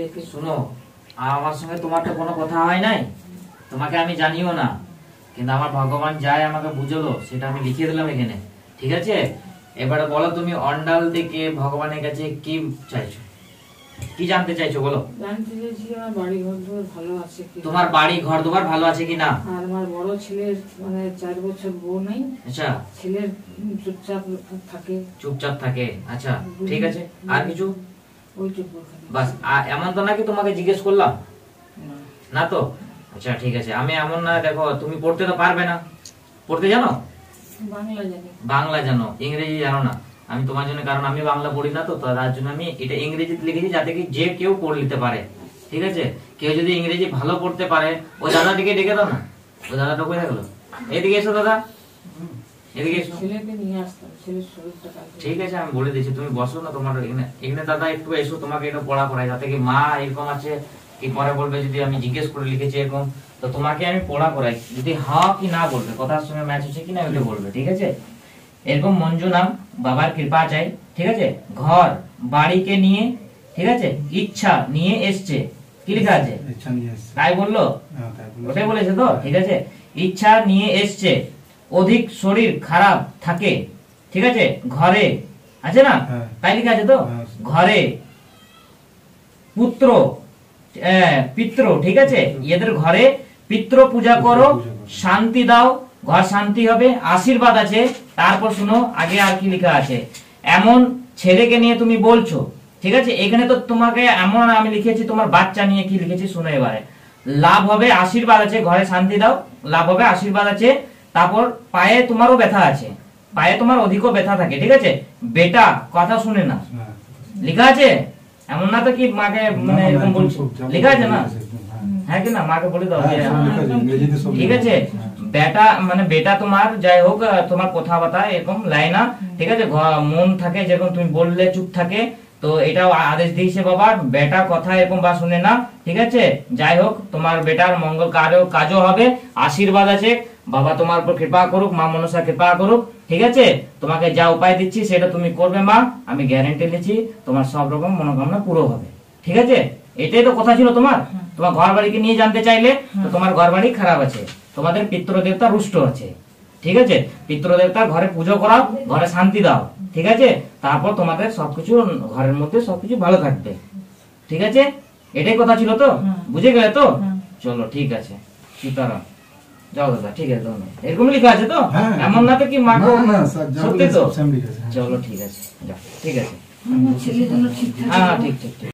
রেখে। শোনো, আমার সঙ্গে তোমারটা কোনো কথা হয় নাই, তোমাকে আমি জানিও না, কিন্তু আমার ভগবান যাই আমাকে বুঝলো সেটা আমি লিখিয়ে দিলাম এখানে, ঠিক আছে? এবারে বলো তুমি অন্ডাল থেকে ভগবানের কাছে কি চাইছো, কি জানতে চাইছো বলো? জানতে চাইছি আমার বাড়ি ঘর দুয়ার ভালো আছে কি। তোমার বাড়ি ঘর দুয়ার ভালো আছে কি না? আর আমার বড় ছেলের মানে 4 বছর বউ নাই। আচ্ছা, ছেলের চুপচাপ থাকে। চুপচাপ থাকে, আচ্ছা ঠিক আছে। আর কিছু? ওইটুকু বাস। এমন তো নাকি তোমাকে জিজ্ঞেস করলাম না। না তো? আচ্ছা ঠিক আছে। আমি এমন না, দেখো তুমি পড়তে তো পারবে না, পড়তে জানো? বাংলা জানি। বাংলা জানো, ইংরেজি জানো না। আমি তোমার জন্য, কারণ আমি বাংলা পড়ি না তো, তার জন্য আমি এটা ইংরেজিতে লিখেছি যাতে কি যে কেউ পড়ে নিতে পারে, ঠিক আছে? কেউ যদি ইংরেজি ভালো পড়তে পারে, ও দাদাটিকে ডেকে দাও না। ও দাদাটা কোথায় থাকলো? এদিকে এসো দাদা, এদিকে এসো। ছেলেকে নিয়ে আসতাম, ছেলের শরীরটা খারাপ। ঠিক আছে, আমি বলে দিচ্ছি, তুমি বসো না তোমার এখানে। এখানে দাদা একটু এসো, তোমাকে এটা পড়া পড়াই, যাতে কি মা এরকম আছে কি পরে বলবে যদি আমি জিজ্ঞেস করে লিখেছি এরকম, তো তোমাকে আমি পড়া করাই, যদি হ্যাঁ কি না বলবে, কথার সঙ্গে ম্যাচ হচ্ছে কিনা ওইটা বলবে, ঠিক আছে? এরকম মঞ্জু নাম, বাবার কৃপা চাই, ঠিক আছে? ঘর বাড়িকে নিয়ে, ঠিক আছে? ইচ্ছা নিয়ে এসছে, কি লেখা আছে? তাই বললো, ওটাই বলেছে তো, ঠিক আছে? ইচ্ছা নিয়ে এসছে, অধিক শরীর খারাপ থাকে, ঠিক আছে? ঘরে আছে না, তাই লেখা আছে তো? ঘরে পুত্র পিতৃ, ঠিক আছে? এদের ঘরে পিতৃ পূজা করো, শান্তি দাও, ঘর শান্তি হবে, আশীর্বাদ আছে। তারপর শুনো আগে আর কি লেখা আছে, এমন ছেলেকে নিয়ে তুমি বলছো, ঠিক আছে? এখানে তো তোমাকে এমন আমি লিখেছি, তোমার বাচ্চা নিয়ে কি লিখেছি শুনো এবারে। লাভ হবে, আশীর্বাদ আছে, ঘরে শান্তি দাও, লাভ হবে, আশীর্বাদ আছে। তারপর পায়ে তোমারও ব্যথা আছে, পায়ে তোমার অধিকও ব্যথা থাকে, ঠিক আছে? বেটা কথা শুনে না, লেখা আছে। এমন না তো কি মাকে মানে এরকম বলছি, লেখা আছে না? হ্যাঁ কি না, মাকে বলে দাও, ঠিক আছে? বেটা মানে বেটা তোমার যাই হোক, তোমার কথাবার্তা এরকম লাইনা, ঠিক আছে? মন থাকে যেরকম তুমি বললে চুপ থাকে, তো এটাও আদেশ দিয়েছে বাবা, বেটা কথা এরকম বা শুনে না, ঠিক আছে? যাই হোক, তোমার বেটার মঙ্গল কাজও হবে, আশীর্বাদ আছে, বাবা তোমার উপর কৃপা করুক, মা মনসা কৃপা করুক, ঠিক আছে? তোমাকে যা উপায় দিচ্ছি সেটা তুমি করবে মা, আমি গ্যারান্টি দিচ্ছি তোমার সব রকম মনোকামনা পুরো হবে, ঠিক আছে? এটাই তো কথা ছিল তোমার। তোমার ঘর বাড়িকে নিয়ে জানতে চাইলে, তো তোমার ঘর বাড়ি খারাপ আছে, তোমাদের পিতৃদেবতা রুষ্ট আছে, ঠিক আছে? পিতৃদেবতা ঘরে পুজো করাও, ঘরে শান্তি দাও, ঠিক আছে? তারপর তোমাদের সবকিছু ঘরের মধ্যে সবকিছু ভালো থাকবে, ঠিক আছে? এটাই কথা ছিল তো, বুঝে গেলে তো? চলো ঠিক আছে, সীতারাম, যাও দাদা, ঠিক আছে। এরকম লেখা আছে তো, এমন না তো কি মাকে সত্যি তো? চলো ঠিক আছে, যাও, ঠিক আছে। ছেলের জন্য ঠিক থাকে। হ্যাঁ ঠিক ঠিক ঠিক।